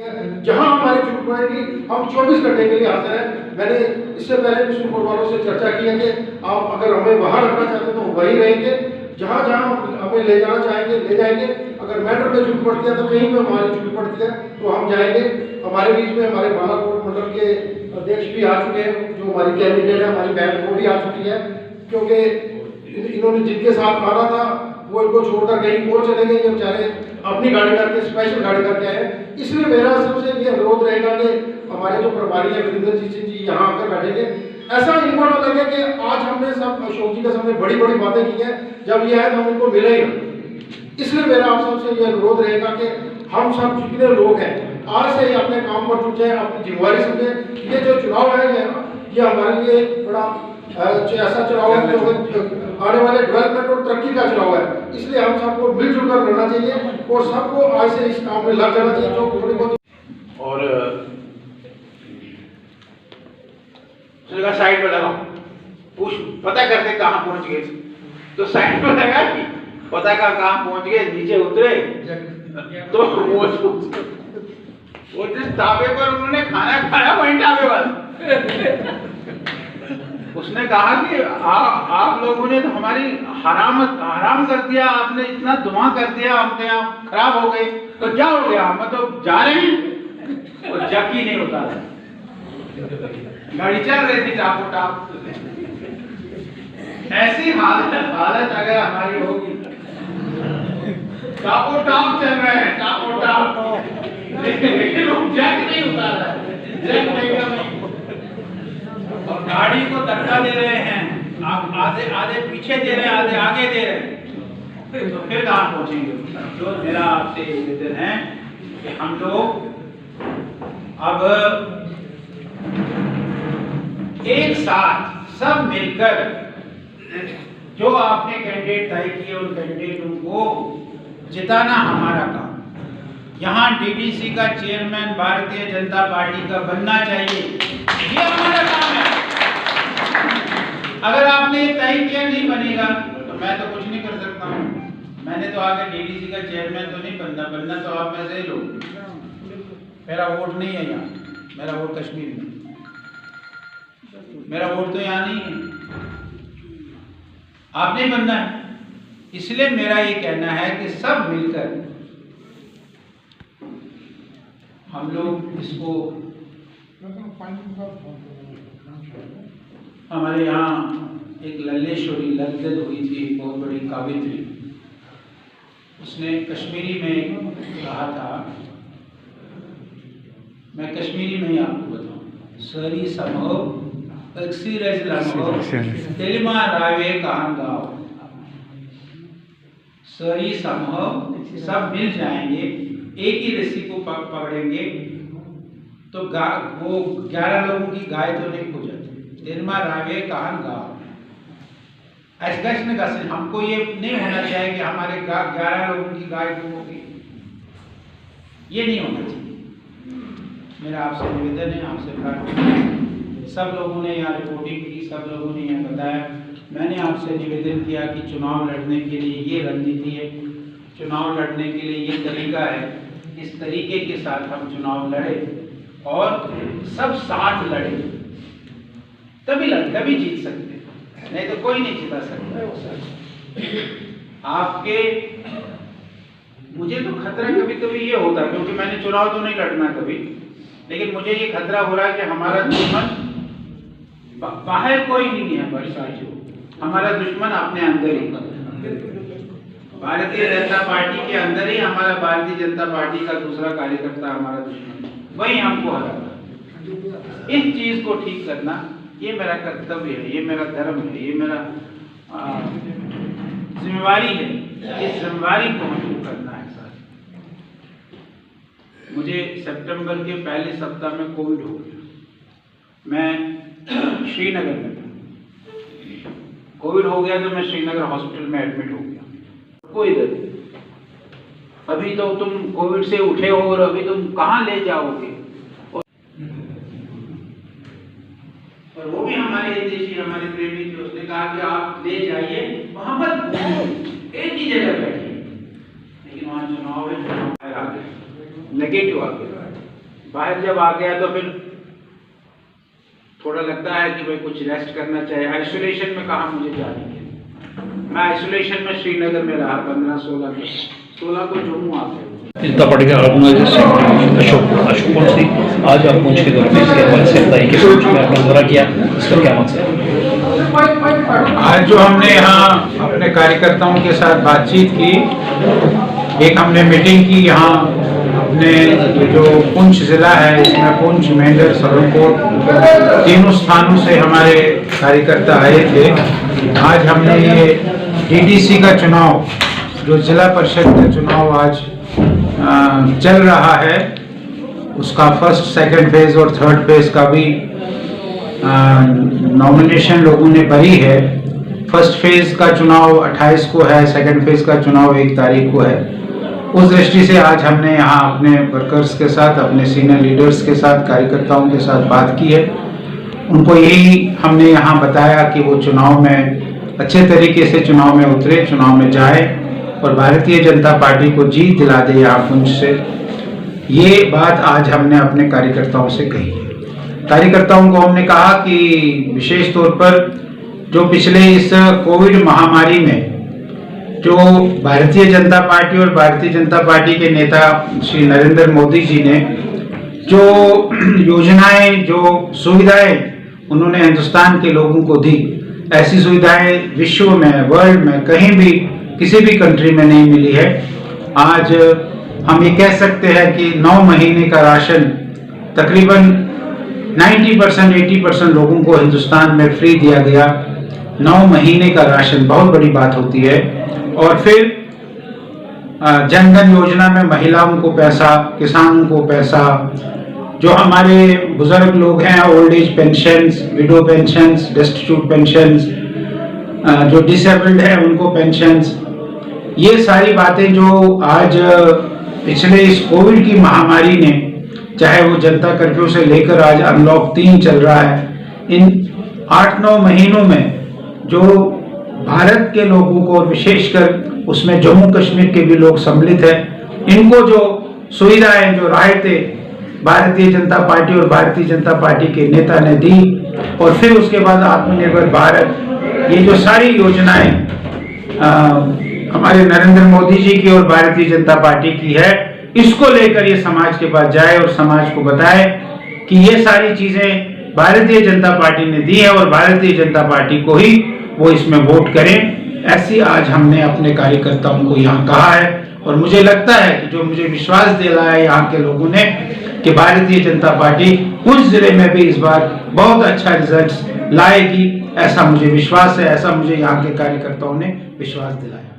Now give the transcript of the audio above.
जहां हमारी छूट पड़ेगी हम 24 घंटे के लिए हाजिर हैं। मैंने इससे पहले भी सुप्रीम कोर्ट वालों से चर्चा की है कि आप अगर हमें वहां रखना चाहते हैं तो वहीं रहेंगे, जहां जहां हमें ले जाना चाहेंगे ले जाएंगे। अगर मेट्रो में छूट पड़ती है तो कहीं पर हमारी छूट पड़ती है तो हम जाएंगे। हमारे बीच में हमारे बालाकोट मंडल के अध्यक्ष भी आ चुके हैं, जो हमारी कैंडिडेट है, हमारी बहन वो भी आ चुकी है, क्योंकि इन्होंने जिनके साथ आना था वो इनको छोड़कर कहीं और चले गए, ये बेचारे अपनी गाड़ी करके स्पेशल गाड़ी करके आए। इसलिए मेरा सबसे ये अनुरोध रहेगा कि हमारे जो प्रभारी है वीरेंद्र जी सिंह जी यहाँ आकर बैठेंगे। ऐसा इनको ना लगे कि आज हमने सब अशोक जी के सामने बड़ी बड़ी बातें की हैं, जब ये आए तो हम उनको मिले ही ना। इसलिए मेरा आप सबसे ये अनुरोध रहेगा कि हम सब जितने लोग हैं आज से ही अपने काम पर जुट जाए, अपनी जिम्मेवारी समझें। ये जो चुनाव है ये हमारे लिए बड़ा ऐसा चुनाव है जो आने वाले डेवलपमेंट और तरक्की का चुनाव है। इसलिए हम सबको मिलजुल कर लड़ना चाहिए और सबको आज से इस काम में लग जाना चाहिए। जो थोड़ी बहुत और साइड पर लगाओ, पूछ पता करते कहाँ पहुंच गए, तो साइड पर लगा कि पता कहाँ पहुंच गए, नीचे उतरे तो वो जिस ढाबे पर उन्होंने खाना खाया वही ढाबे वाला उसने कहा कि आप लोगों ने तो हमारी हराम कर दिया, आपने इतना धुआं कर दिया, हमने आप खराब हो गए, तो क्या हो गया, हम तो जा रहे हैं। और जब ही नहीं होता है, गाड़ी चल रही थी टापो टाप। ऐसी हालत अगर हमारी होगी, टापो टाप चल रहे हैं, टापो टाप, लेकिन लोग जैक नहीं उतार रहे, जैक नहीं कर रहे और गाड़ी को धक्का दे रहे हैं, आप आधे पीछे दे रहे हैं, आधे आगे दे रहे हैं, तो फिर कहाँ पहुंचेंगे। तो मेरा आपसे निवेदन है कि हम लोग अब एक साथ सब मिलकर जो आपने कैंडिडेट तय किए उन कैंडिडेटों को जिताना हमारा काम। यहाँ डीडीसी का चेयरमैन भारतीय जनता पार्टी का बनना चाहिए, ये हमारा काम है। अगर आपने तय किया नहीं बनेगा तो मैं तो कुछ नहीं कर सकता हूँ। मैंने तो आगे डीडीसी का चेयरमैन तो नहीं बनना तो आप में से लोग, मेरा वोट नहीं है यहाँ, मेरा वोट कश्मीर में, मेरा वोट तो यहाँ नहीं है, आप नहीं बनना है। इसलिए मेरा ये कहना है कि सब मिलकर हम लोग इसको, हमारे यहाँ एक लल्लेश्वरी लज्जत हुई थी, बहुत बड़ी कावित्री, उसने कश्मीरी में कहा था, मैं कश्मीरी में ही आपको बताऊं, सरी समो अक्सीरज लमो तेलिमा रावे कहां गाओ, सरी समो सब मिल जाएंगे, एक ही रस्सी को पकड़ेंगे तो वो 11 लोगों की गाय तो नहीं खो जाती। तेलिमा रावे कहां गाओ, ऐसे हमको ये नहीं होना चाहिए कि हमारे 11 लोगों की गाय गुम होगी, ये नहीं होना चाहिए। मेरा आपसे निवेदन है, आपसे प्रार्थना है, सब लोगों ने यहाँ रिपोर्टिंग की, सब लोगों ने यहाँ बताया, मैंने आपसे निवेदन किया कि चुनाव लड़ने के लिए ये रणनीति है, चुनाव लड़ने के लिए ये तरीका है, इस तरीके के साथ हम चुनाव लड़े और सब साथ लड़े, तभी जीत सकते हैं, नहीं तो कोई नहीं जिता सकता। आपके मुझे तो खतरा कभी कभी ये होता है, क्योंकि मैंने चुनाव तो नहीं लड़ना कभी, लेकिन मुझे ये खतरा हो रहा है कि हमारा दुश्मन बाहर कोई नहीं है, बड़ी साथियों, हमारा दुश्मन अपने अंदर ही, भारतीय जनता पार्टी के अंदर ही हमारा भारतीय जनता पार्टी का दूसरा कार्यकर्ता हमारा दुश्मन, वही हमको हराता। इस चीज को ठीक करना ये मेरा कर्तव्य है, ये मेरा धर्म है, ये मेरा जिम्मेवारी है, इस जिम्मेवारी को हमको करना है। सर मुझे सितंबर के पहले सप्ताह में कोविड हो गया, मैं श्रीनगर में था, कोविड हो गया तो मैं श्रीनगर हॉस्पिटल में एडमिट हो गया। कोई दर्द नहीं, अभी तो तुम कोविड से उठे हो और अभी तुम कहाँ ले जाओगे, और वो भी हमारे देशी हमारे प्रेमी थे, उसने कहा कि आप ले जाइए, वहां मत एक ही जगह बैठिए, लेकिन वहां चुनाव है, नेगेटिव आ गया, बाहर जब आ गया तो फिर थोड़ा लगता है कि भाई कुछ रेस्ट करना चाहिए। आइसोलेशन में कहाँ मुझे जाने के, मैं आइसोलेशन में श्रीनगर में रहा 15-16 को जम्मू आ गया। जनता पार्टी के ऑर्गेनाइजर अशोक पुंछ थी। आज आप पुंछ के दौर पे इसके हवाले से बताइए कि पुंछ में आपने दौरा किया, इसका क्या मकसद है? आज जो हमने यहाँ अपने कार्यकर्ताओं के साथ बातचीत की, एक हमने मीटिंग की यहाँ अपने जो पुंछ ज़िला है इसमें पुंछ, मेंढर, सरनकोट तीनों स्थानों से हमारे कार्यकर्ता आए थे। आज हमने ये डीडीसी का चुनाव, जो जिला परिषद का चुनाव आज चल रहा है, उसका फर्स्ट, सेकंड फेज और थर्ड फेज का भी नॉमिनेशन लोगों ने भरी है। फर्स्ट फेज का चुनाव 28 को है, सेकंड फेज का चुनाव 1 तारीख को है। उस दृष्टि से आज हमने यहाँ अपने वर्कर्स के साथ, अपने सीनियर लीडर्स के साथ, कार्यकर्ताओं के साथ बात की है। उनको यही हमने यहाँ बताया कि वो चुनाव में अच्छे तरीके से चुनाव में उतरे, चुनाव में जाए और भारतीय जनता पार्टी को जीत दिला दे यहाँ पुंछ से। ये बात आज हमने अपने कार्यकर्ताओं से कही है। कार्यकर्ताओं को हमने कहा कि विशेष तौर पर जो पिछले इस कोविड महामारी में जो भारतीय जनता पार्टी और भारतीय जनता पार्टी के नेता श्री नरेंद्र मोदी जी ने जो योजनाएं, जो सुविधाएं उन्होंने हिंदुस्तान के लोगों को दी, ऐसी सुविधाएं विश्व में, वर्ल्ड में कहीं भी, किसी भी कंट्री में नहीं मिली है। आज हम ये कह सकते हैं कि 9 महीने का राशन तकरीबन 90%, 80% लोगों को हिंदुस्तान में फ्री दिया गया। 9 महीने का राशन बहुत बड़ी बात होती है। और फिर जन धन योजना में महिलाओं को पैसा, किसानों को पैसा, जो हमारे बुजुर्ग लोग हैं, old age pensions, window pensions, destitute pensions, जो डिसेबल्ड है उनको पेंशन्स, ये सारी बातें जो आज पिछले इस कोविड की महामारी ने, चाहे वो जनता कर्फ्यू से लेकर आज अनलॉक 3 चल रहा है, इन 8-9 महीनों में जो भारत के लोगों को, विशेषकर उसमें जम्मू कश्मीर के भी लोग सम्मिलित हैं, इनको जो सुविधाएं, जो राहतें भारतीय जनता पार्टी और भारतीय जनता पार्टी के नेता ने दी, और फिर उसके बाद आत्मनिर्भर भारत, ये जो सारी योजनाएं हमारे नरेंद्र मोदी जी की और भारतीय जनता पार्टी की है, इसको लेकर ये समाज के पास जाए और समाज को बताए कि ये सारी चीजें भारतीय जनता पार्टी ने दी है और भारतीय जनता पार्टी को ही वो इसमें वोट करें। ऐसी आज हमने अपने कार्यकर्ताओं को यहाँ कहा है। और मुझे लगता है कि जो मुझे विश्वास दिलाया है यहाँ के लोगों ने कि भारतीय जनता पार्टी उस जिले में भी इस बार बहुत अच्छा रिजल्ट लाएगी, ऐसा मुझे विश्वास है, ऐसा मुझे यहाँ के कार्यकर्ताओं ने विश्वास दिलाया।